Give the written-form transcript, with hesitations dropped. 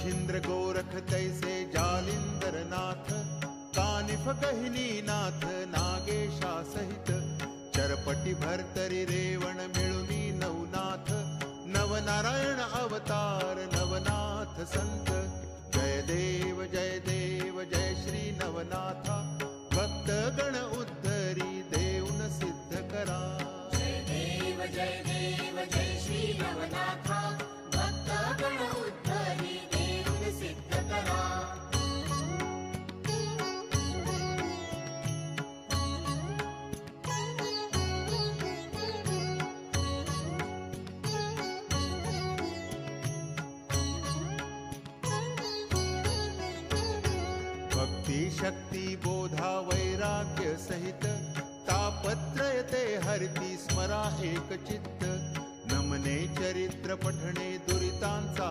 मच्छिंद्र गोरख तैसे जालिंदर नाथ, कानिफ गहिनी नाथ नागेशा सहित, चरपटी भरतरी रेवण मिळुनी नवनाथ, नवनारायण अवतार नवनाथ संत। जय देव जय श्री नवनाथा, भक्त गण उद्धरी देऊन सिद्ध करा। जय देव जय श्री नवनाथा, भक्त गण उद्धरी देऊन सिद्ध करा। भक्ति शक्ति बोधा वैराग्य सहित, तापत्रय ते हरती स्मरा एक चित्त, नमने चरित्र पठणे दुरितांचा